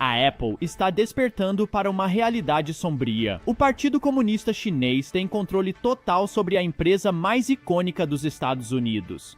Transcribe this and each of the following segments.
A Apple está despertando para uma realidade sombria. O Partido Comunista Chinês tem controle total sobre a empresa mais icônica dos Estados Unidos.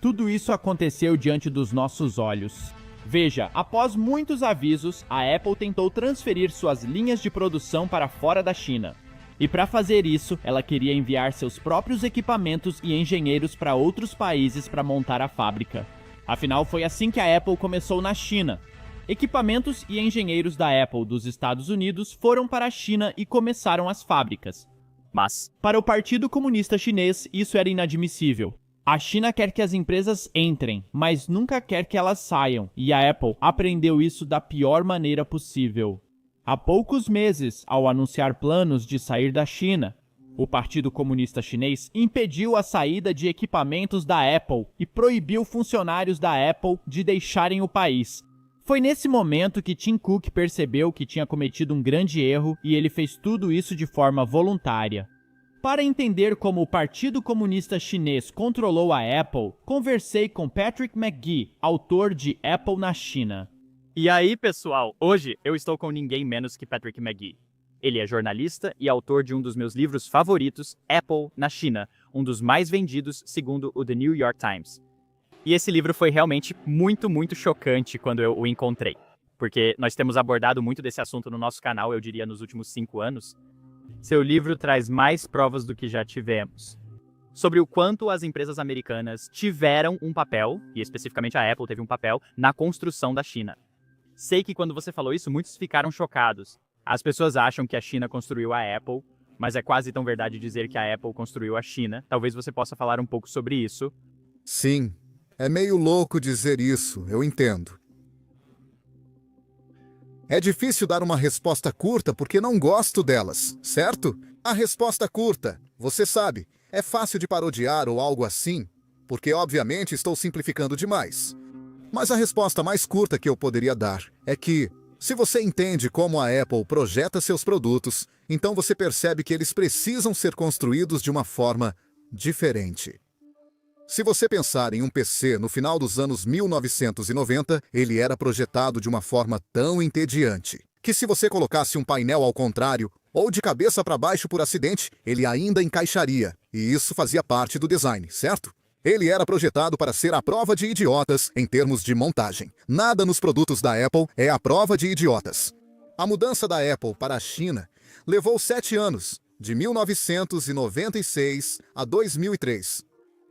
Tudo isso aconteceu diante dos nossos olhos. Veja, após muitos avisos, a Apple tentou transferir suas linhas de produção para fora da China. E para fazer isso, ela queria enviar seus próprios equipamentos e engenheiros para outros países para montar a fábrica. Afinal, foi assim que a Apple começou na China. Equipamentos e engenheiros da Apple dos Estados Unidos foram para a China e começaram as fábricas. Mas, para o Partido Comunista Chinês, isso era inadmissível. A China quer que as empresas entrem, mas nunca quer que elas saiam, e a Apple aprendeu isso da pior maneira possível. Há poucos meses, ao anunciar planos de sair da China, o Partido Comunista Chinês impediu a saída de equipamentos da Apple e proibiu funcionários da Apple de deixarem o país. Foi nesse momento que Tim Cook percebeu que tinha cometido um grande erro e ele fez tudo isso de forma voluntária. Para entender como o Partido Comunista Chinês controlou a Apple, conversei com Patrick McGee, autor de Apple na China. E aí, pessoal, hoje eu estou com ninguém menos que Patrick McGee. Ele é jornalista e autor de um dos meus livros favoritos, Apple na China, um dos mais vendidos segundo o The New York Times. E esse livro foi realmente muito chocante quando eu o encontrei. Porque nós temos abordado muito desse assunto no nosso canal, eu diria, nos últimos 5 anos. Seu livro traz mais provas do que já tivemos. Sobre o quanto as empresas americanas tiveram um papel, e especificamente a Apple teve um papel, na construção da China. Sei que quando você falou isso, muitos ficaram chocados. As pessoas acham que a China construiu a Apple, mas é quase tão verdade dizer que a Apple construiu a China. Talvez você possa falar um pouco sobre isso. Sim. É meio louco dizer isso, eu entendo. É difícil dar uma resposta curta porque não gosto delas, certo? A resposta curta, você sabe, é fácil de parodiar ou algo assim, porque obviamente estou simplificando demais. Mas a resposta mais curta que eu poderia dar é que, se você entende como a Apple projeta seus produtos, então você percebe que eles precisam ser construídos de uma forma diferente. Se você pensar em um PC no final dos anos 1990, ele era projetado de uma forma tão entediante, que se você colocasse um painel ao contrário, ou de cabeça para baixo por acidente, ele ainda encaixaria, e isso fazia parte do design, certo? Ele era projetado para ser a prova de idiotas em termos de montagem. Nada nos produtos da Apple é a prova de idiotas. A mudança da Apple para a China levou 7 anos, de 1996 a 2003.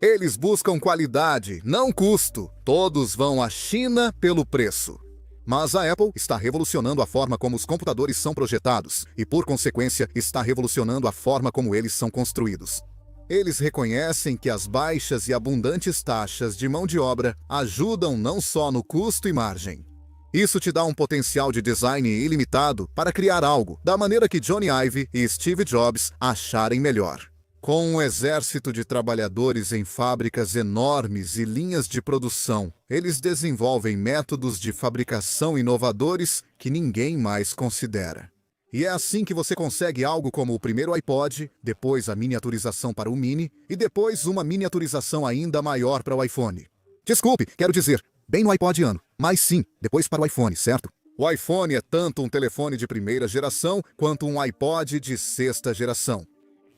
Eles buscam qualidade, não custo. Todos vão à China pelo preço. Mas a Apple está revolucionando a forma como os computadores são projetados e, por consequência, está revolucionando a forma como eles são construídos. Eles reconhecem que as baixas e abundantes taxas de mão de obra ajudam não só no custo e margem. Isso te dá um potencial de design ilimitado para criar algo da maneira que Johnny Ive e Steve Jobs acharem melhor. Com um exército de trabalhadores em fábricas enormes e linhas de produção, eles desenvolvem métodos de fabricação inovadores que ninguém mais considera. E é assim que você consegue algo como o primeiro iPod, depois a miniaturização para o Mini e depois uma miniaturização ainda maior para o iPhone. Desculpe, quero dizer, bem no iPod ano, mas sim, depois para o iPhone, certo? O iPhone é tanto um telefone de primeira geração quanto um iPod de sexta geração.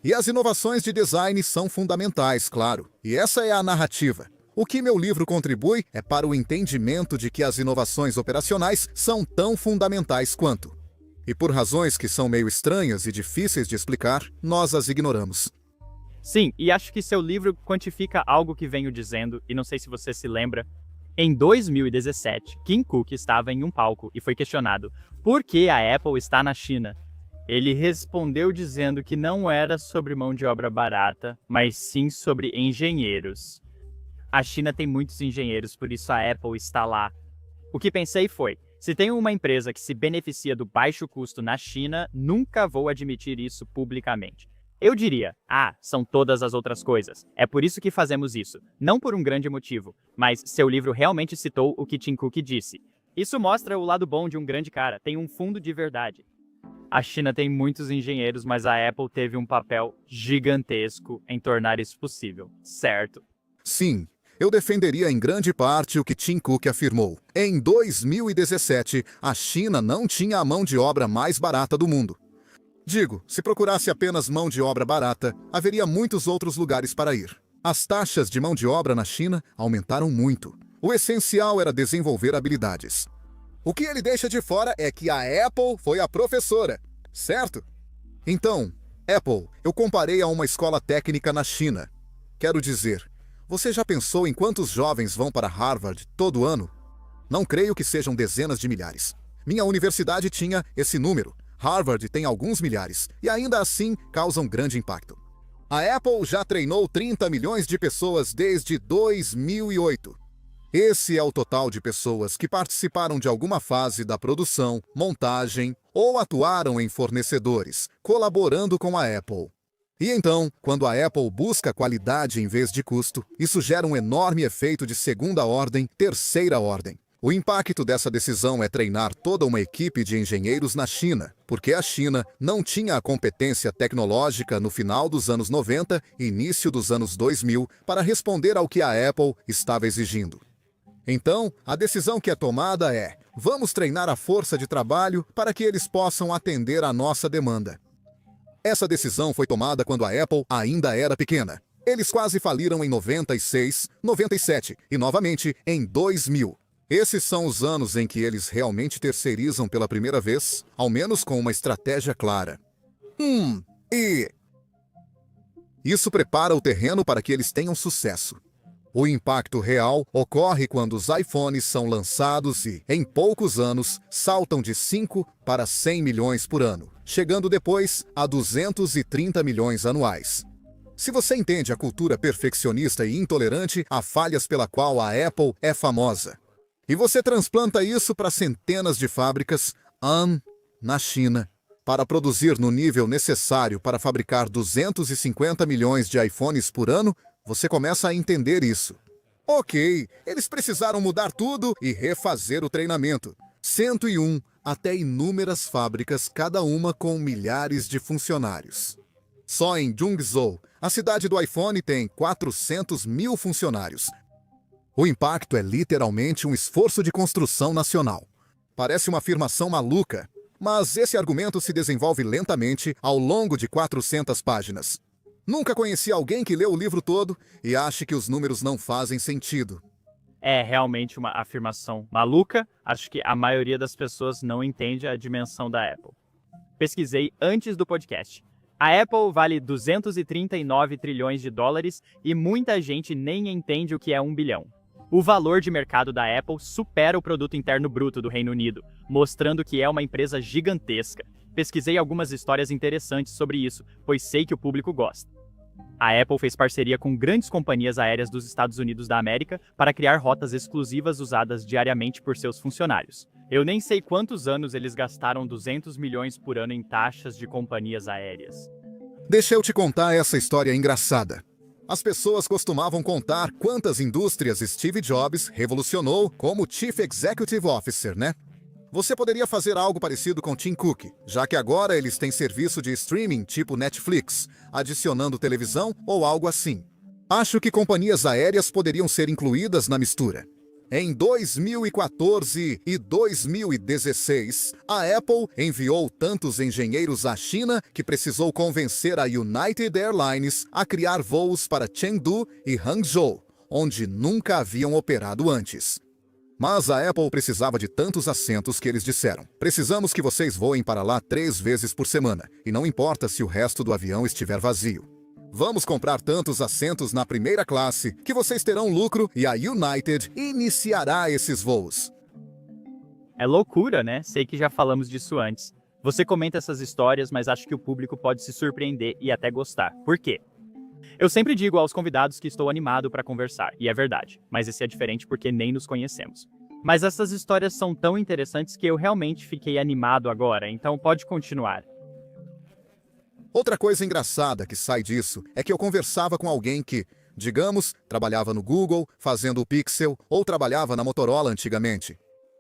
E as inovações de design são fundamentais, claro. E essa é a narrativa. O que meu livro contribui é para o entendimento de que as inovações operacionais são tão fundamentais quanto. E por razões que são meio estranhas e difíceis de explicar, nós as ignoramos. Sim, e acho que seu livro quantifica algo que venho dizendo, e não sei se você se lembra. Em 2017, Tim Cook estava em um palco e foi questionado por que a Apple está na China. Ele respondeu dizendo que não era sobre mão de obra barata, mas sim sobre engenheiros. A China tem muitos engenheiros, por isso a Apple está lá. O que pensei foi, se tem uma empresa que se beneficia do baixo custo na China, nunca vou admitir isso publicamente. Eu diria, são todas as outras coisas. É por isso que fazemos isso. Não por um grande motivo, mas seu livro realmente citou o que Tim Cook disse. Isso mostra o lado bom de um grande cara, tem um fundo de verdade. A China tem muitos engenheiros, mas a Apple teve um papel gigantesco em tornar isso possível, certo? Sim, eu defenderia em grande parte o que Tim Cook afirmou. Em 2017, a China não tinha a mão de obra mais barata do mundo. Digo, se procurasse apenas mão de obra barata, haveria muitos outros lugares para ir. As taxas de mão de obra na China aumentaram muito. O essencial era desenvolver habilidades. O que ele deixa de fora é que a Apple foi a professora, certo? Então, Apple, eu comparei a uma escola técnica na China. Quero dizer, você já pensou em quantos jovens vão para Harvard todo ano? Não creio que sejam dezenas de milhares. Minha universidade tinha esse número. Harvard tem alguns milhares, e ainda assim causam grande impacto. A Apple já treinou 30 milhões de pessoas desde 2008. Esse é o total de pessoas que participaram de alguma fase da produção, montagem ou atuaram em fornecedores, colaborando com a Apple. E então, quando a Apple busca qualidade em vez de custo, isso gera um enorme efeito de segunda ordem, terceira ordem. O impacto dessa decisão é treinar toda uma equipe de engenheiros na China, porque a China não tinha a competência tecnológica no final dos anos 90 e início dos anos 2000 para responder ao que a Apple estava exigindo. Então, a decisão que é tomada é: vamos treinar a força de trabalho para que eles possam atender à nossa demanda. Essa decisão foi tomada quando a Apple ainda era pequena. Eles quase faliram em 96, 97 e novamente em 2000. Esses são os anos em que eles realmente terceirizam pela primeira vez, ao menos com uma estratégia clara. E isso prepara o terreno para que eles tenham sucesso. O impacto real ocorre quando os iPhones são lançados e, em poucos anos, saltam de 5 para 100 milhões por ano, chegando depois a 230 milhões anuais. Se você entende a cultura perfeccionista e intolerante a falhas pela qual a Apple é famosa, e você transplanta isso para centenas de fábricas na China, para produzir no nível necessário para fabricar 250 milhões de iPhones por ano, você começa a entender isso. Ok, eles precisaram mudar tudo e refazer o treinamento. 101 até inúmeras fábricas, cada uma com milhares de funcionários. Só em Jungzhou, a cidade do iPhone tem 400 mil funcionários. O impacto é literalmente um esforço de construção nacional. Parece uma afirmação maluca, mas esse argumento se desenvolve lentamente ao longo de 400 páginas. Nunca conheci alguém que leu o livro todo e ache que os números não fazem sentido. É realmente uma afirmação maluca. Acho que a maioria das pessoas não entende a dimensão da Apple. Pesquisei antes do podcast. A Apple vale 239 trilhões de dólares e muita gente nem entende o que é 1 bilhão. O valor de mercado da Apple supera o produto interno bruto do Reino Unido, mostrando que é uma empresa gigantesca. Pesquisei algumas histórias interessantes sobre isso, pois sei que o público gosta. A Apple fez parceria com grandes companhias aéreas dos Estados Unidos da América para criar rotas exclusivas usadas diariamente por seus funcionários. Eu nem sei quantos anos eles gastaram 200 milhões por ano em taxas de companhias aéreas. Deixa eu te contar essa história engraçada. As pessoas costumavam contar quantas indústrias Steve Jobs revolucionou como Chief Executive Officer, né? Você poderia fazer algo parecido com Tim Cook, já que agora eles têm serviço de streaming tipo Netflix, adicionando televisão ou algo assim. Acho que companhias aéreas poderiam ser incluídas na mistura. Em 2014 e 2016, a Apple enviou tantos engenheiros à China que precisou convencer a United Airlines a criar voos para Chengdu e Hangzhou, onde nunca haviam operado antes. Mas a Apple precisava de tantos assentos que eles disseram: precisamos que vocês voem para lá 3 vezes por semana, e não importa se o resto do avião estiver vazio. Vamos comprar tantos assentos na primeira classe que vocês terão lucro e a United iniciará esses voos. É loucura, né? Sei que já falamos disso antes. Você comenta essas histórias, mas acho que o público pode se surpreender e até gostar. Por quê? Eu sempre digo aos convidados que estou animado para conversar, e é verdade, mas esse é diferente porque nem nos conhecemos. Mas essas histórias são tão interessantes que eu realmente fiquei animado agora, então pode continuar. Outra coisa engraçada que sai disso é que eu conversava com alguém que, digamos, trabalhava no Google, fazendo o Pixel, ou trabalhava na Motorola antigamente.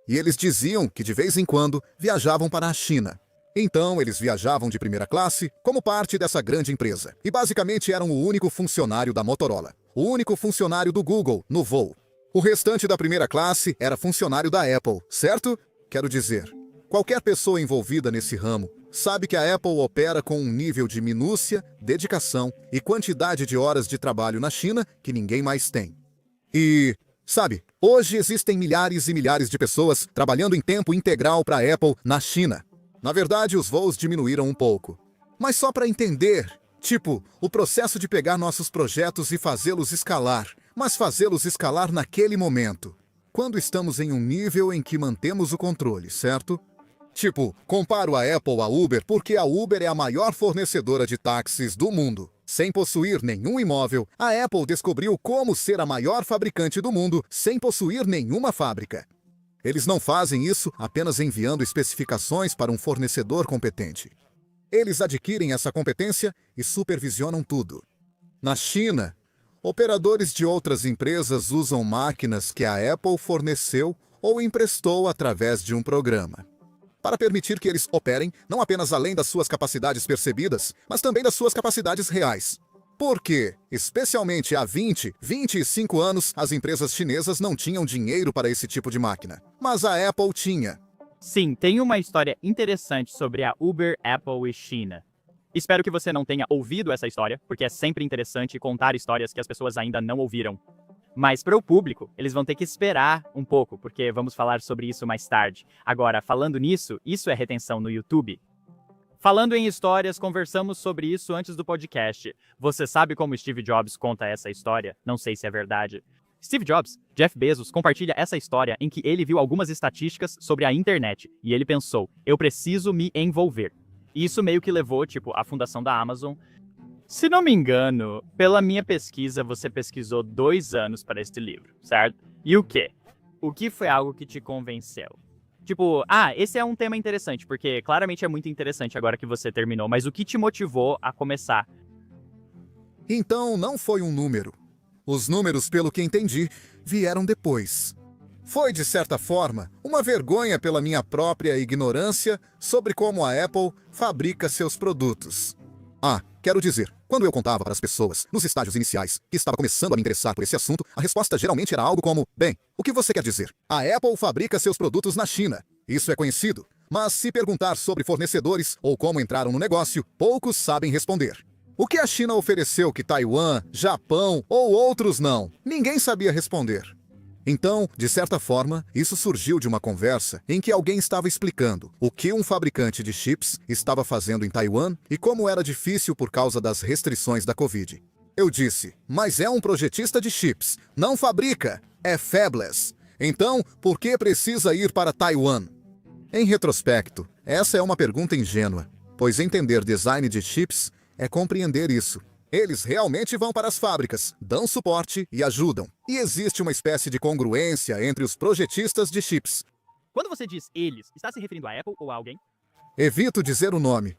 E eles diziam que de vez em quando viajavam para a China. Então, eles viajavam de primeira classe como parte dessa grande empresa, e basicamente eram o único funcionário da Motorola. o único funcionário do Google no voo. O restante da primeira classe era funcionário da Apple, certo? Quero dizer, qualquer pessoa envolvida nesse ramo sabe que a Apple opera com um nível de minúcia, dedicação e quantidade de horas de trabalho na China que ninguém mais tem. E, sabe, hoje existem milhares e milhares de pessoas trabalhando em tempo integral para a Apple na China. Na verdade, os voos diminuíram um pouco. Mas só para entender, tipo, o processo de pegar nossos projetos e fazê-los escalar, mas fazê-los escalar naquele momento, quando estamos em um nível em que mantemos o controle, certo? Tipo, comparo a Apple à Uber porque a Uber é a maior fornecedora de táxis do mundo. Sem possuir nenhum imóvel, a Apple descobriu como ser a maior fabricante do mundo sem possuir nenhuma fábrica. Eles não fazem isso apenas enviando especificações para um fornecedor competente. Eles adquirem essa competência e supervisionam tudo. Na China, operadores de outras empresas usam máquinas que a Apple forneceu ou emprestou através de um programa, para permitir que eles operem não apenas além das suas capacidades percebidas, mas também das suas capacidades reais. Porque, especialmente há 25 anos, as empresas chinesas não tinham dinheiro para esse tipo de máquina. Mas a Apple tinha. Sim, tem uma história interessante sobre a Uber, Apple e China. Espero que você não tenha ouvido essa história, porque é sempre interessante contar histórias que as pessoas ainda não ouviram. Mas para o público, eles vão ter que esperar um pouco, porque vamos falar sobre isso mais tarde. Agora, falando nisso, isso é retenção no YouTube. Falando em histórias, conversamos sobre isso antes do podcast. Você sabe como Steve Jobs conta essa história? Não sei se é verdade. Steve Jobs, Jeff Bezos, compartilha essa história em que ele viu algumas estatísticas sobre a internet e ele pensou, eu preciso me envolver. E isso meio que levou, à fundação da Amazon. Se não me engano, pela minha pesquisa, você pesquisou 2 anos para este livro, certo? E o quê? O que foi algo que te convenceu? Esse é um tema interessante, porque claramente é muito interessante agora que você terminou, mas o que te motivou a começar? Então, não foi um número. Os números, pelo que entendi, vieram depois. Foi, de certa forma, uma vergonha pela minha própria ignorância sobre como a Apple fabrica seus produtos. Quero dizer, quando eu contava para as pessoas, nos estágios iniciais, que estava começando a me interessar por esse assunto, a resposta geralmente era algo como, bem, o que você quer dizer? A Apple fabrica seus produtos na China. Isso é conhecido. Mas se perguntar sobre fornecedores ou como entraram no negócio, poucos sabem responder. O que a China ofereceu que Taiwan, Japão ou outros não? Ninguém sabia responder. Então, de certa forma, isso surgiu de uma conversa em que alguém estava explicando o que um fabricante de chips estava fazendo em Taiwan e como era difícil por causa das restrições da Covid. Eu disse, mas é um projetista de chips, não fabrica, é fabless. Então, por que precisa ir para Taiwan? Em retrospecto, essa é uma pergunta ingênua, pois entender design de chips é compreender isso. Eles realmente vão para as fábricas, dão suporte e ajudam. E existe uma espécie de congruência entre os projetistas de chips. Quando você diz eles, está se referindo a Apple ou a alguém? Evito dizer o nome.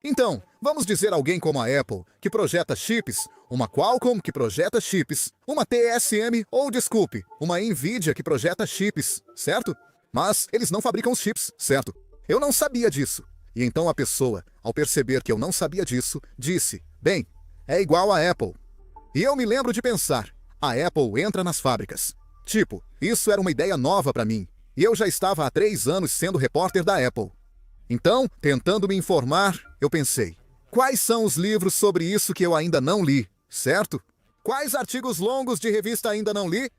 Então, vamos dizer alguém como a Apple, que projeta chips, uma Qualcomm que projeta chips, uma TSM ou, desculpe, uma Nvidia que projeta chips, certo? Mas eles não fabricam os chips, certo? Eu não sabia disso. E então a pessoa, ao perceber que eu não sabia disso, disse, bem, é igual a Apple. E eu me lembro de pensar, a Apple entra nas fábricas. Isso era uma ideia nova para mim. E eu já estava há 3 anos sendo repórter da Apple. Então, tentando me informar, eu pensei, quais são os livros sobre isso que eu ainda não li, certo? Quais artigos longos de revista ainda não li?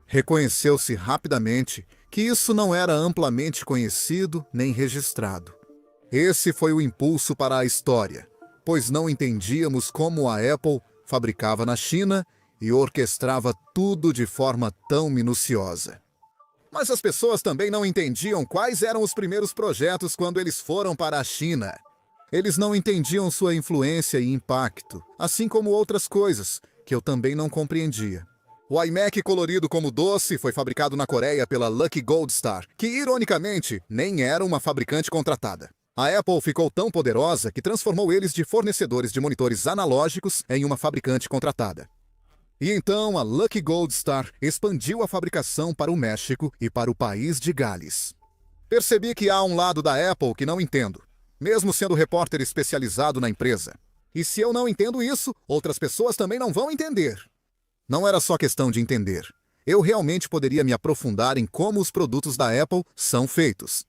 Reconheceu-se rapidamente que isso não era amplamente conhecido nem registrado. Esse foi o impulso para a história, pois não entendíamos como a Apple fabricava na China e orquestrava tudo de forma tão minuciosa. Mas as pessoas também não entendiam quais eram os primeiros projetos quando eles foram para a China. Eles não entendiam sua influência e impacto, assim como outras coisas, que eu também não compreendia. O iMac colorido como doce foi fabricado na Coreia pela Lucky Gold Star, que, ironicamente, nem era uma fabricante contratada. A Apple ficou tão poderosa que transformou eles de fornecedores de monitores analógicos em uma fabricante contratada. E então a Lucky Gold Star expandiu a fabricação para o México e para o país de Gales. Percebi que há um lado da Apple que não entendo, mesmo sendo repórter especializado na empresa. E se eu não entendo isso, outras pessoas também não vão entender. Não era só questão de entender. Eu realmente poderia me aprofundar em como os produtos da Apple são feitos.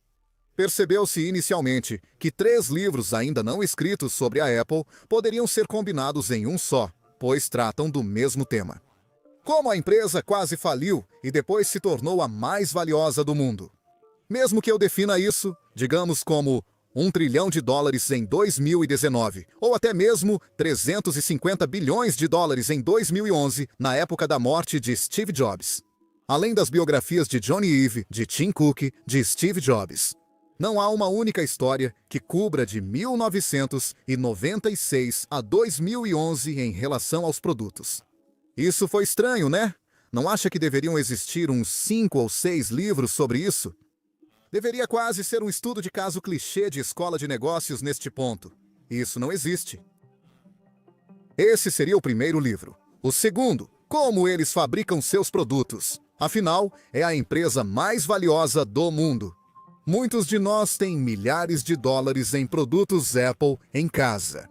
Percebeu-se inicialmente que 3 livros ainda não escritos sobre a Apple poderiam ser combinados em um só, pois tratam do mesmo tema. Como a empresa quase faliu e depois se tornou a mais valiosa do mundo. Mesmo que eu defina isso, digamos como $1 trilhão em 2019, ou até mesmo 350 bilhões de dólares em 2011, na época da morte de Steve Jobs. Além das biografias de Johnny Ive, de Tim Cook, de Steve Jobs. Não há uma única história que cubra de 1996 a 2011 em relação aos produtos. Isso foi estranho, né? Não acha que deveriam existir uns 5 ou 6 livros sobre isso? Deveria quase ser um estudo de caso clichê de escola de negócios neste ponto. Isso não existe. Esse seria o primeiro livro. O segundo, como eles fabricam seus produtos. Afinal, é a empresa mais valiosa do mundo. Muitos de nós têm milhares de dólares em produtos Apple em casa.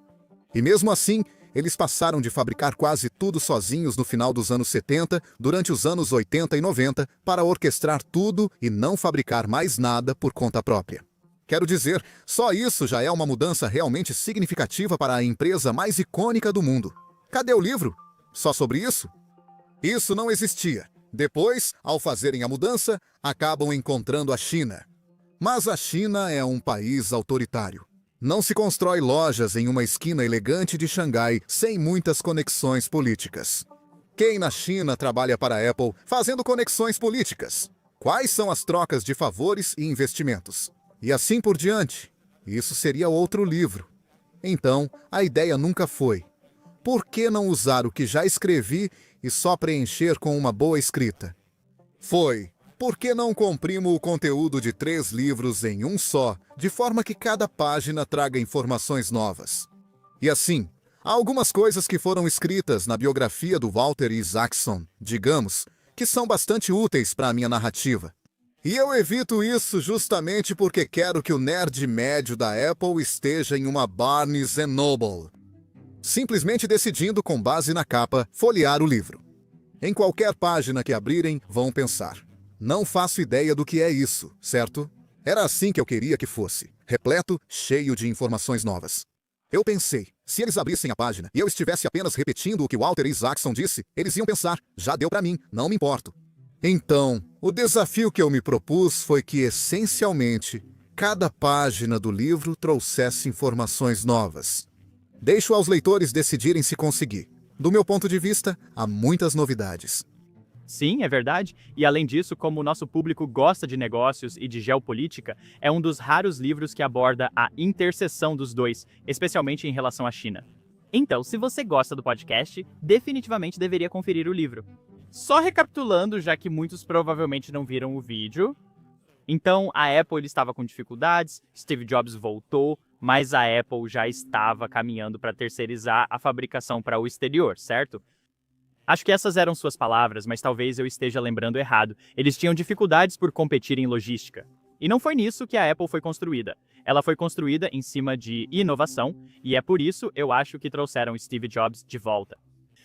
E mesmo assim, eles passaram de fabricar quase tudo sozinhos no final dos anos 70, durante os anos 80 e 90, para orquestrar tudo e não fabricar mais nada por conta própria. Quero dizer, só isso já é uma mudança realmente significativa para a empresa mais icônica do mundo. Cadê o livro? Só sobre isso? Isso não existia. Depois, ao fazerem a mudança, acabam encontrando a China. Mas a China é um país autoritário. Não se constrói lojas em uma esquina elegante de Xangai sem muitas conexões políticas. Quem na China trabalha para a Apple fazendo conexões políticas? Quais são as trocas de favores e investimentos? E assim por diante. Isso seria outro livro. Então, a ideia nunca foi: por que não usar o que já escrevi e só preencher com uma boa escrita? Foi: por que não comprimo o conteúdo de 3 livros em um só, de forma que cada página traga informações novas? E assim, há algumas coisas que foram escritas na biografia do Walter Isaacson, digamos, que são bastante úteis para a minha narrativa. E eu evito isso justamente porque quero que o nerd médio da Apple esteja em uma Barnes & Noble, simplesmente decidindo, com base na capa, folhear o livro. Em qualquer página que abrirem, vão pensar: não faço ideia do que é isso, certo? Era assim que eu queria que fosse, repleto, cheio de informações novas. Eu pensei, se eles abrissem a página e eu estivesse apenas repetindo o que Walter Isaacson disse, eles iam pensar: já deu para mim, não me importo. Então, o desafio que eu me propus foi que, essencialmente, cada página do livro trouxesse informações novas. Deixo aos leitores decidirem se conseguir. Do meu ponto de vista, há muitas novidades. Sim, é verdade. E além disso, como o nosso público gosta de negócios e de geopolítica, é um dos raros livros que aborda a interseção dos dois, especialmente em relação à China. Então, se você gosta do podcast, definitivamente deveria conferir o livro. Só recapitulando, já que muitos provavelmente não viram o vídeo. Então, a Apple estava com dificuldades, Steve Jobs voltou, mas a Apple já estava caminhando para terceirizar a fabricação para o exterior, certo? Acho que essas eram suas palavras, mas talvez eu esteja lembrando errado. Eles tinham dificuldades por competir em logística. E não foi nisso que a Apple foi construída. Ela foi construída em cima de inovação, e é por isso eu acho que trouxeram Steve Jobs de volta.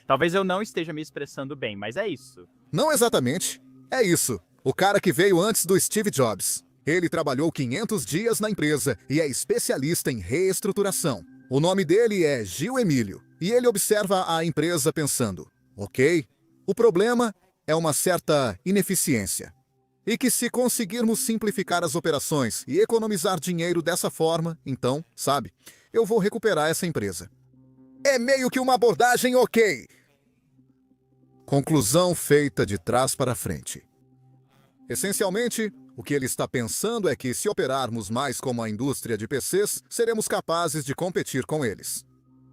Talvez eu não esteja me expressando bem, mas é isso. Não exatamente. É isso. O cara que veio antes do Steve Jobs. Ele trabalhou 500 dias na empresa e é especialista em reestruturação. O nome dele é Gil Emílio, e ele observa a empresa pensando: ok, o problema é uma certa ineficiência. E que se conseguirmos simplificar as operações e economizar dinheiro dessa forma, então, sabe, eu vou recuperar essa empresa. É meio que uma abordagem ok. Conclusão feita de trás para frente. Essencialmente, o que ele está pensando é que, se operarmos mais como a indústria de PCs, seremos capazes de competir com eles.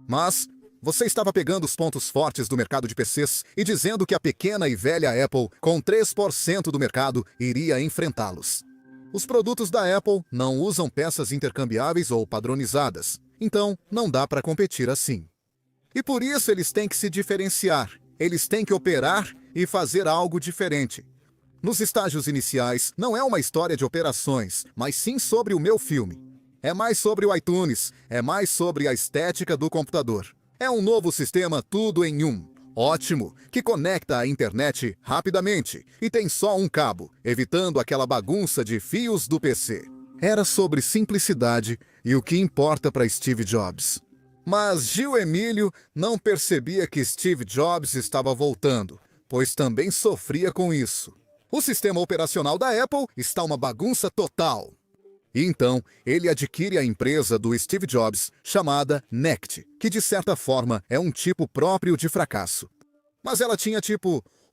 Mas você estava pegando os pontos fortes do mercado de PCs e dizendo que a pequena e velha Apple, com 3% do mercado, iria enfrentá-los. Os produtos da Apple não usam peças intercambiáveis ou padronizadas, então não dá para competir assim. E por isso eles têm que se diferenciar, eles têm que operar e fazer algo diferente. Nos estágios iniciais, não é uma história de operações, mas sim sobre o meu filme. É mais sobre o iTunes, é mais sobre a estética do computador. É um novo sistema tudo em um. Ótimo, que conecta à internet rapidamente e tem só um cabo, evitando aquela bagunça de fios do PC. Era sobre simplicidade e o que importa para Steve Jobs. Mas Gil Emílio não percebia que Steve Jobs estava voltando, pois também sofria com isso. O sistema operacional da Apple está uma bagunça total. E então, ele adquire a empresa do Steve Jobs, chamada NECT, que de certa forma é um tipo próprio de fracasso. Mas ela tinha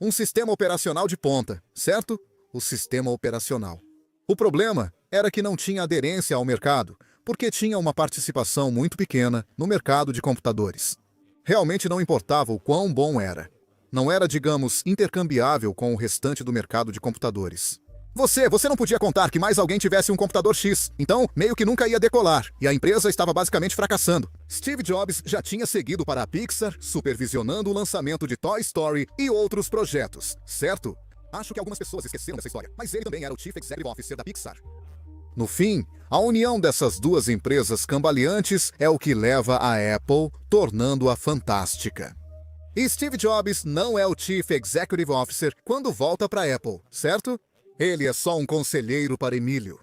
um sistema operacional de ponta, certo? O sistema operacional. O problema era que não tinha aderência ao mercado, porque tinha uma participação muito pequena no mercado de computadores. Realmente não importava o quão bom era. Não era, digamos, intercambiável com o restante do mercado de computadores. Você não podia contar que mais alguém tivesse um computador X, então meio que nunca ia decolar, e a empresa estava basicamente fracassando. Steve Jobs já tinha seguido para a Pixar, supervisionando o lançamento de Toy Story e outros projetos, certo? Acho que algumas pessoas esqueceram dessa história, mas ele também era o Chief Executive Officer da Pixar. No fim, a união dessas duas empresas cambaleantes é o que leva a Apple, tornando-a fantástica. E Steve Jobs não é o Chief Executive Officer quando volta para a Apple, certo? Ele é só um conselheiro para Emílio.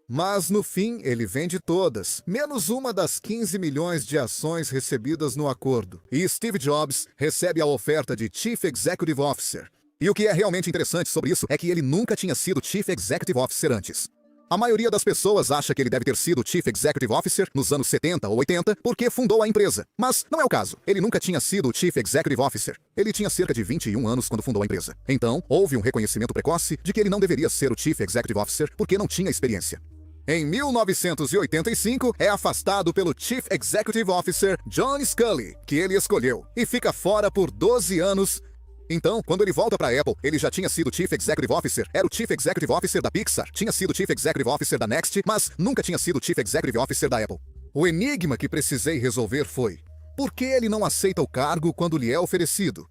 Mas no fim, ele vende todas, menos uma das 15 milhões de ações recebidas no acordo. E Steve Jobs recebe a oferta de Chief Executive Officer. E o que é realmente interessante sobre isso é que ele nunca tinha sido Chief Executive Officer antes. A maioria das pessoas acha que ele deve ter sido Chief Executive Officer nos anos 70 ou 80 porque fundou a empresa. Mas não é o caso. Ele nunca tinha sido Chief Executive Officer. Ele tinha cerca de 21 anos quando fundou a empresa. Então, houve um reconhecimento precoce de que ele não deveria ser o Chief Executive Officer porque não tinha experiência. Em 1985, é afastado pelo Chief Executive Officer John Sculley, que ele escolheu, e fica fora por 12 anos. Então, quando ele volta para a Apple, ele já tinha sido Chief Executive Officer, era o Chief Executive Officer da Pixar, tinha sido Chief Executive Officer da Next, mas nunca tinha sido Chief Executive Officer da Apple. O enigma que precisei resolver foi: por que ele não aceita o cargo quando lhe é oferecido?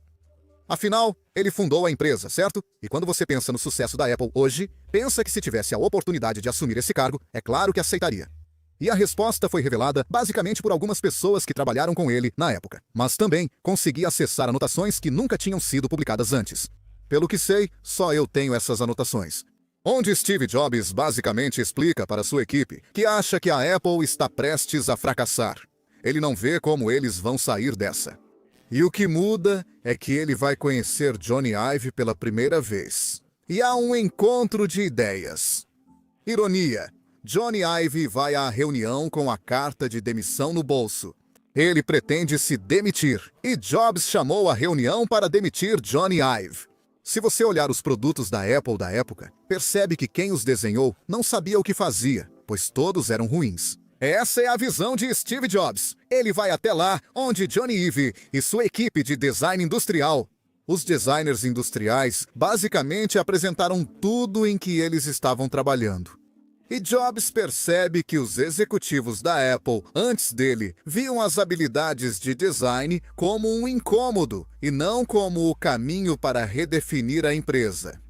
Afinal, ele fundou a empresa, certo? E quando você pensa no sucesso da Apple hoje, pensa que se tivesse a oportunidade de assumir esse cargo, é claro que aceitaria. E a resposta foi revelada basicamente por algumas pessoas que trabalharam com ele na época. Mas também consegui acessar anotações que nunca tinham sido publicadas antes. Pelo que sei, só eu tenho essas anotações. Onde Steve Jobs basicamente explica para sua equipe que acha que a Apple está prestes a fracassar. Ele não vê como eles vão sair dessa. E o que muda é que ele vai conhecer Jony Ive pela primeira vez. E há um encontro de ideias. Ironia. Jony Ive vai à reunião com a carta de demissão no bolso. Ele pretende se demitir, e Jobs chamou a reunião para demitir Jony Ive. Se você olhar os produtos da Apple da época, percebe que quem os desenhou não sabia o que fazia, pois todos eram ruins. Essa é a visão de Steve Jobs. Ele vai até lá onde Jony Ive e sua equipe de design industrial. Os designers industriais basicamente apresentaram tudo em que eles estavam trabalhando. E Jobs percebe que os executivos da Apple, antes dele, viam as habilidades de design como um incômodo e não como o caminho para redefinir a empresa.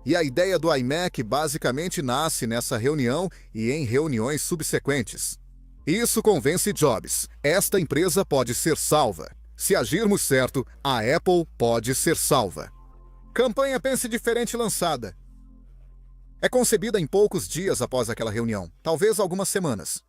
E a ideia do iMac basicamente nasce nessa reunião e em reuniões subsequentes. Isso convence Jobs. Esta empresa pode ser salva. Se agirmos certo, a Apple pode ser salva. Campanha Pense Diferente lançada. É concebida em poucos dias após aquela reunião, talvez algumas semanas.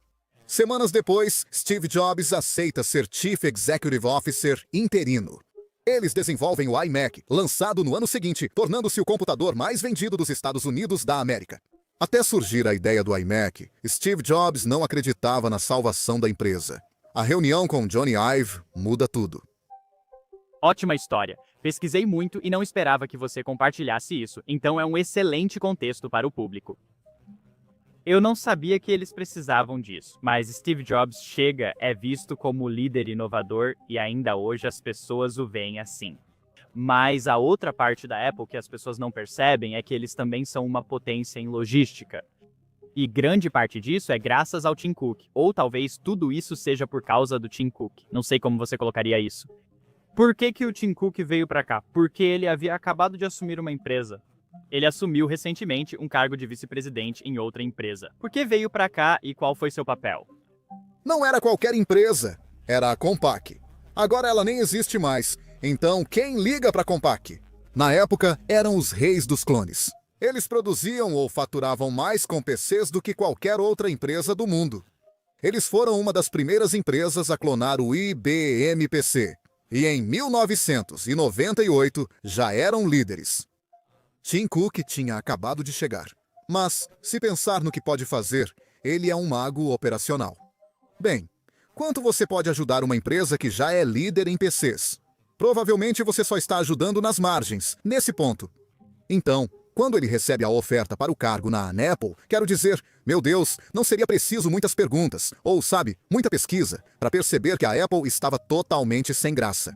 Semanas depois, Steve Jobs aceita ser Chief Executive Officer interino. Eles desenvolvem o iMac, lançado no ano seguinte, tornando-se o computador mais vendido dos Estados Unidos da América. Até surgir a ideia do iMac, Steve Jobs não acreditava na salvação da empresa. A reunião com Jony Ive muda tudo. Ótima história. Pesquisei muito e não esperava que você compartilhasse isso, então é um excelente contexto para o público. Eu não sabia que eles precisavam disso, mas Steve Jobs chega, é visto como líder inovador e ainda hoje as pessoas o veem assim. Mas a outra parte da Apple que as pessoas não percebem é que eles também são uma potência em logística. E grande parte disso é graças ao Tim Cook, ou talvez tudo isso seja por causa do Tim Cook. Não sei como você colocaria isso. Por que o Tim Cook veio para cá? Porque ele havia acabado de assumir uma empresa. Ele assumiu recentemente um cargo de vice-presidente em outra empresa. Por que veio pra cá e qual foi seu papel? Não era qualquer empresa, era a Compaq. Agora ela nem existe mais, então quem liga para a Compaq? Na época, eram os reis dos clones. Eles produziam ou faturavam mais com PCs do que qualquer outra empresa do mundo. Eles foram uma das primeiras empresas a clonar o IBM PC. E em 1998 já eram líderes. Tim Cook tinha acabado de chegar. Mas, se pensar no que pode fazer, ele é um mago operacional. Bem, quanto você pode ajudar uma empresa que já é líder em PCs? Provavelmente você só está ajudando nas margens, nesse ponto. Então, quando ele recebe a oferta para o cargo na Apple, quero dizer, meu Deus, não seria preciso muitas perguntas, ou sabe, muita pesquisa, para perceber que a Apple estava totalmente sem graça.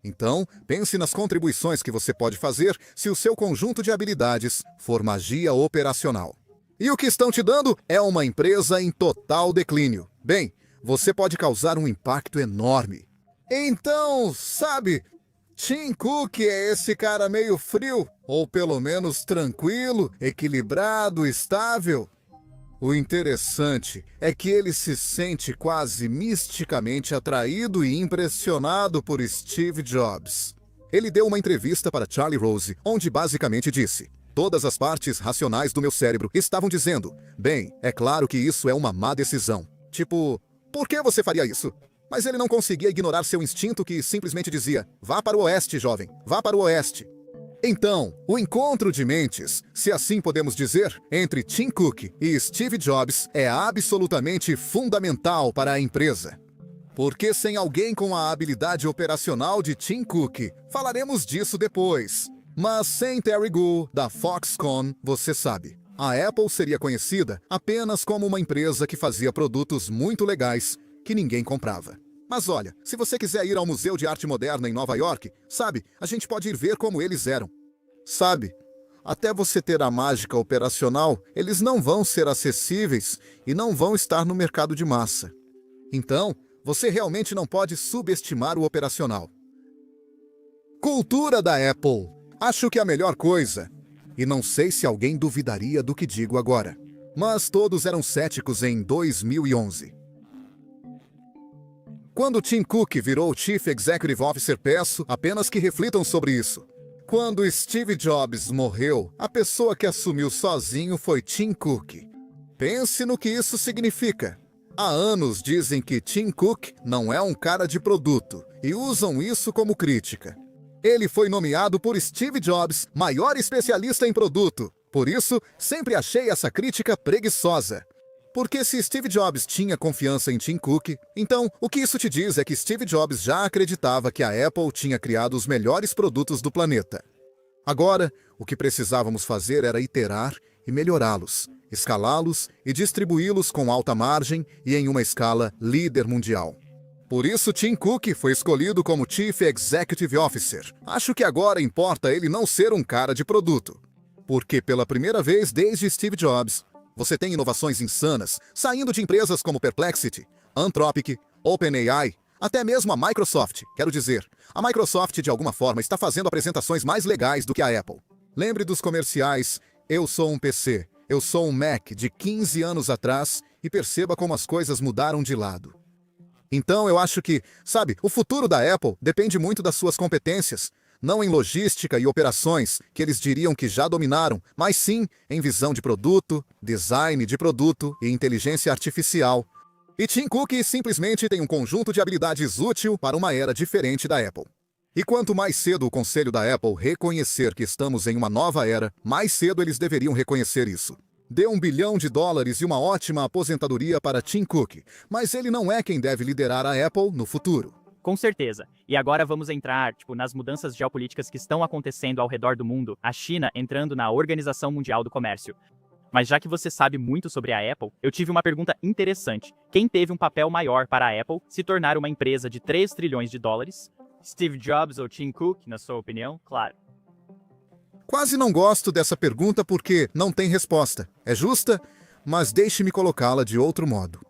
Então, pense nas contribuições que você pode fazer se o seu conjunto de habilidades for magia operacional. E o que estão te dando é uma empresa em total declínio. Bem, você pode causar um impacto enorme. Então, sabe, Tim Cook é esse cara meio frio, ou pelo menos tranquilo, equilibrado, estável. O interessante é que ele se sente quase misticamente atraído e impressionado por Steve Jobs. Ele deu uma entrevista para Charlie Rose, onde basicamente disse: todas as partes racionais do meu cérebro estavam dizendo, bem, é claro que isso é uma má decisão. Tipo, por que você faria isso? Mas ele não conseguia ignorar seu instinto que simplesmente dizia, vá para o oeste, jovem, vá para o oeste. Então, o encontro de mentes, se assim podemos dizer, entre Tim Cook e Steve Jobs é absolutamente fundamental para a empresa. Porque sem alguém com a habilidade operacional de Tim Cook, falaremos disso depois. Mas sem Terry Gou, da Foxconn, você sabe, a Apple seria conhecida apenas como uma empresa que fazia produtos muito legais que ninguém comprava. Mas olha, se você quiser ir ao Museu de Arte Moderna em Nova York, sabe, a gente pode ir ver como eles eram. Sabe, até você ter a mágica operacional, eles não vão ser acessíveis e não vão estar no mercado de massa. Então, você realmente não pode subestimar o operacional. Cultura da Apple. Acho que é a melhor coisa. E não sei se alguém duvidaria do que digo agora. Mas todos eram céticos em 2011. Quando Tim Cook virou Chief Executive Officer, peço apenas que reflitam sobre isso. Quando Steve Jobs morreu, a pessoa que assumiu sozinho foi Tim Cook. Pense no que isso significa. Há anos dizem que Tim Cook não é um cara de produto e usam isso como crítica. Ele foi nomeado por Steve Jobs, maior especialista em produto. Por isso, sempre achei essa crítica preguiçosa. Porque se Steve Jobs tinha confiança em Tim Cook, então o que isso te diz é que Steve Jobs já acreditava que a Apple tinha criado os melhores produtos do planeta. Agora, o que precisávamos fazer era iterar e melhorá-los, escalá-los e distribuí-los com alta margem e em uma escala líder mundial. Por isso, Tim Cook foi escolhido como Chief Executive Officer. Acho que agora importa ele não ser um cara de produto. Porque pela primeira vez desde Steve Jobs, você tem inovações insanas, saindo de empresas como Perplexity, Anthropic, OpenAI, até mesmo a Microsoft. Quero dizer, a Microsoft de alguma forma está fazendo apresentações mais legais do que a Apple. Lembre dos comerciais, eu sou um PC, eu sou um Mac de 15 anos atrás e perceba como as coisas mudaram de lado. Então eu acho que, sabe, o futuro da Apple depende muito das suas competências, não em logística e operações, que eles diriam que já dominaram, mas sim em visão de produto, design de produto e inteligência artificial. E Tim Cook simplesmente tem um conjunto de habilidades útil para uma era diferente da Apple. E quanto mais cedo o conselho da Apple reconhecer que estamos em uma nova era, mais cedo eles deveriam reconhecer isso. Dê $1 bilhão e uma ótima aposentadoria para Tim Cook, mas ele não é quem deve liderar a Apple no futuro. Com certeza. E agora vamos entrar, nas mudanças geopolíticas que estão acontecendo ao redor do mundo, a China entrando na Organização Mundial do Comércio. Mas já que você sabe muito sobre a Apple, eu tive uma pergunta interessante. Quem teve um papel maior para a Apple se tornar uma empresa de 3 trilhões de dólares? Steve Jobs ou Tim Cook, na sua opinião? Claro. Quase não gosto dessa pergunta porque não tem resposta. É justa, mas deixe-me colocá-la de outro modo.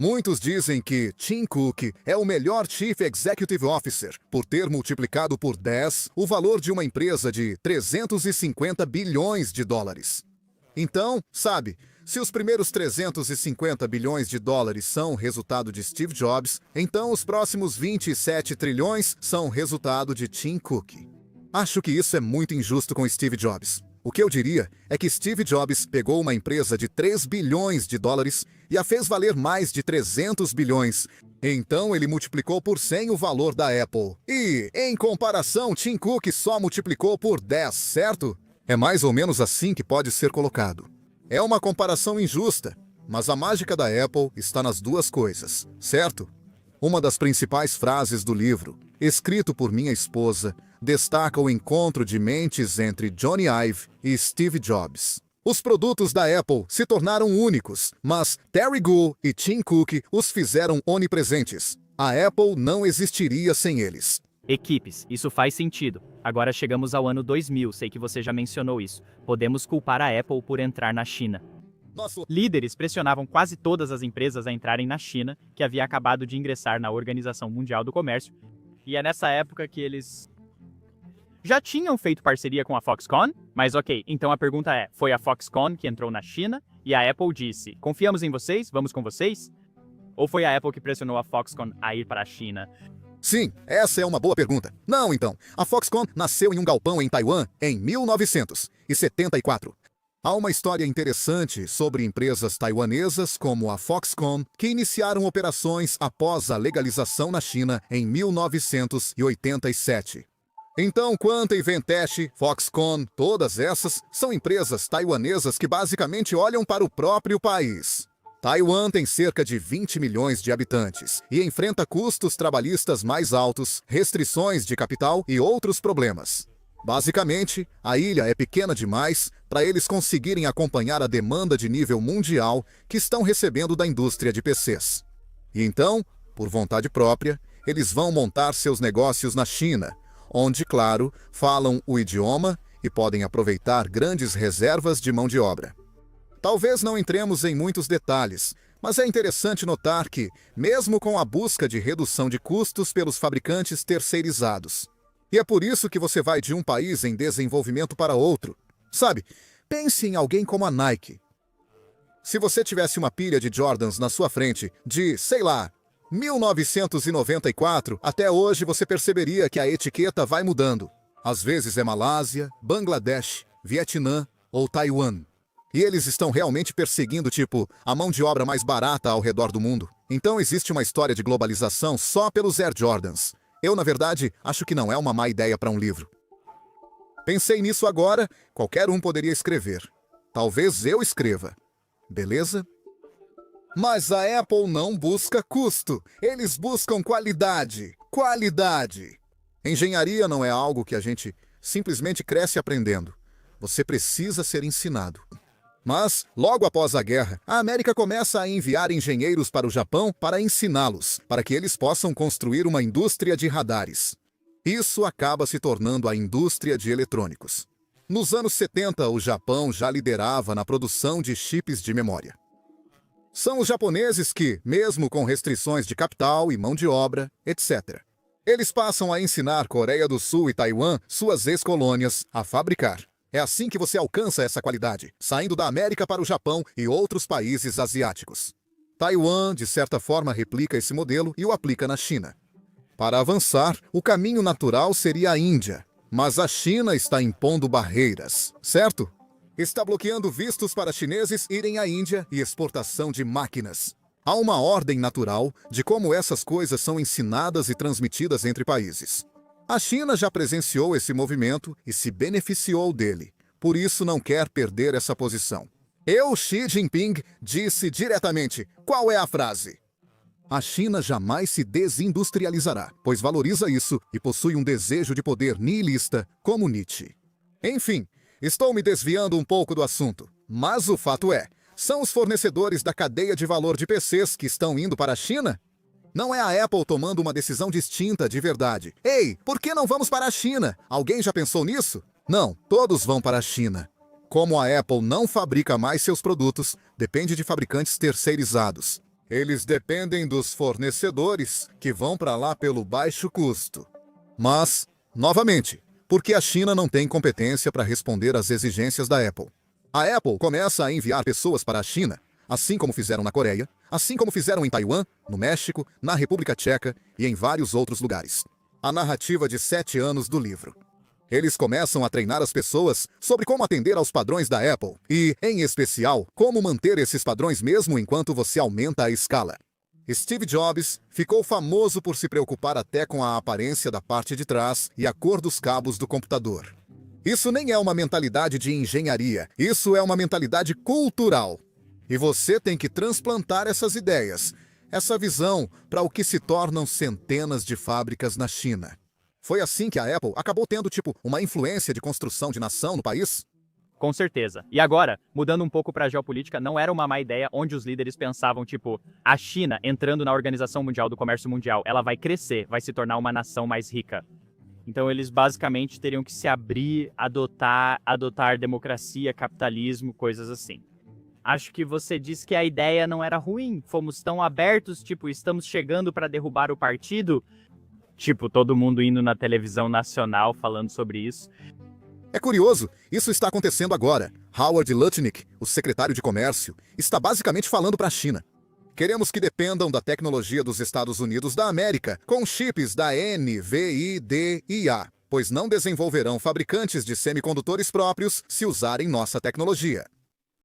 Muitos dizem que Tim Cook é o melhor Chief Executive Officer por ter multiplicado por 10 o valor de uma empresa de 350 bilhões de dólares. Então, sabe, se os primeiros 350 bilhões de dólares são resultado de Steve Jobs, então os próximos 27 trilhões são resultado de Tim Cook. Acho que isso é muito injusto com Steve Jobs. O que eu diria é que Steve Jobs pegou uma empresa de 3 bilhões de dólares e a fez valer mais de 300 bilhões. Então ele multiplicou por 100 o valor da Apple. E, em comparação, Tim Cook só multiplicou por 10, certo? É mais ou menos assim que pode ser colocado. É uma comparação injusta, mas a mágica da Apple está nas duas coisas, certo? Uma das principais frases do livro, escrito por minha esposa, destaca o encontro de mentes entre Johnny Ive e Steve Jobs. Os produtos da Apple se tornaram únicos, mas Terry Gou e Tim Cook os fizeram onipresentes. A Apple não existiria sem eles. Equipes, isso faz sentido. Agora chegamos ao ano 2000, sei que você já mencionou isso. Podemos culpar a Apple por entrar na China. Líderes pressionavam quase todas as empresas a entrarem na China, que havia acabado de ingressar na Organização Mundial do Comércio, e é nessa época que eles já tinham feito parceria com a Foxconn, mas ok, então a pergunta é, foi a Foxconn que entrou na China e a Apple disse, confiamos em vocês, vamos com vocês? Ou foi a Apple que pressionou a Foxconn a ir para a China? Sim, essa é uma boa pergunta. Não, então. A Foxconn nasceu em um galpão em Taiwan em 1974. Há uma história interessante sobre empresas taiwanesas como a Foxconn que iniciaram operações após a legalização na China em 1987. Então, Quanta e Ventesh, Foxconn, todas essas são empresas taiwanesas que basicamente olham para o próprio país. Taiwan tem cerca de 20 milhões de habitantes e enfrenta custos trabalhistas mais altos, restrições de capital e outros problemas. Basicamente, a ilha é pequena demais para eles conseguirem acompanhar a demanda de nível mundial que estão recebendo da indústria de PCs. E então, por vontade própria, eles vão montar seus negócios na China, onde, claro, falam o idioma e podem aproveitar grandes reservas de mão de obra. Talvez não entremos em muitos detalhes, mas é interessante notar que, mesmo com a busca de redução de custos pelos fabricantes terceirizados, e é por isso que você vai de um país em desenvolvimento para outro. Sabe, pense em alguém como a Nike. Se você tivesse uma pilha de Jordans na sua frente, de, sei lá, 1994, até hoje você perceberia que a etiqueta vai mudando. Às vezes é Malásia, Bangladesh, Vietnã ou Taiwan. E eles estão realmente perseguindo, tipo, a mão de obra mais barata ao redor do mundo. Então existe uma história de globalização só pelos Air Jordans. Eu, na verdade, acho que não é uma má ideia para um livro. Pensei nisso agora, qualquer um poderia escrever. Talvez eu escreva. Beleza? Mas a Apple não busca custo. Eles buscam qualidade. Qualidade. Engenharia não é algo que a gente simplesmente cresce aprendendo. Você precisa ser ensinado. Mas, logo após a guerra, a América começa a enviar engenheiros para o Japão para ensiná-los, para que eles possam construir uma indústria de radares. Isso acaba se tornando a indústria de eletrônicos. Nos anos 70, o Japão já liderava na produção de chips de memória. São os japoneses que, mesmo com restrições de capital e mão de obra, etc., eles passam a ensinar Coreia do Sul e Taiwan, suas ex-colônias, a fabricar. É assim que você alcança essa qualidade, saindo da América para o Japão e outros países asiáticos. Taiwan, de certa forma, replica esse modelo e o aplica na China. Para avançar, o caminho natural seria a Índia, mas a China está impondo barreiras, certo? Está bloqueando vistos para chineses irem à Índia e exportação de máquinas. Há uma ordem natural de como essas coisas são ensinadas e transmitidas entre países. A China já presenciou esse movimento e se beneficiou dele, por isso não quer perder essa posição. Xi Jinping, disse diretamente, qual é a frase? A China jamais se desindustrializará, pois valoriza isso e possui um desejo de poder nihilista como Nietzsche. Enfim, estou me desviando um pouco do assunto, mas o fato é, são os fornecedores da cadeia de valor de PCs que estão indo para a China? Não é a Apple tomando uma decisão distinta de verdade. Ei, por que não vamos para a China? Alguém já pensou nisso? Não, todos vão para a China. Como a Apple não fabrica mais seus produtos, depende de fabricantes terceirizados. Eles dependem dos fornecedores que vão para lá pelo baixo custo. Mas, novamente, porque a China não tem competência para responder às exigências da Apple. A Apple começa a enviar pessoas para a China, assim como fizeram na Coreia, assim como fizeram em Taiwan, no México, na República Tcheca e em vários outros lugares. A narrativa de 7 anos do livro. Eles começam a treinar as pessoas sobre como atender aos padrões da Apple e, em especial, como manter esses padrões mesmo enquanto você aumenta a escala. Steve Jobs ficou famoso por se preocupar até com a aparência da parte de trás e a cor dos cabos do computador. Isso nem é uma mentalidade de engenharia, isso é uma mentalidade cultural. E você tem que transplantar essas ideias, essa visão, para o que se tornam centenas de fábricas na China. Foi assim que a Apple acabou tendo, uma influência de construção de nação no país? Com certeza. E agora, mudando um pouco para a geopolítica, não era uma má ideia onde os líderes pensavam, a China entrando na Organização Mundial do Comércio Mundial, ela vai crescer, vai se tornar uma nação mais rica. Então eles basicamente teriam que se abrir, adotar democracia, capitalismo, coisas assim. Acho que você disse que a ideia não era ruim, fomos tão abertos, estamos chegando para derrubar o partido. Todo mundo indo na televisão nacional falando sobre isso. É curioso, isso está acontecendo agora. Howard Lutnick, o secretário de Comércio, está basicamente falando para a China. Queremos que dependam da tecnologia dos Estados Unidos da América, com chips da NVIDIA, pois não desenvolverão fabricantes de semicondutores próprios se usarem nossa tecnologia.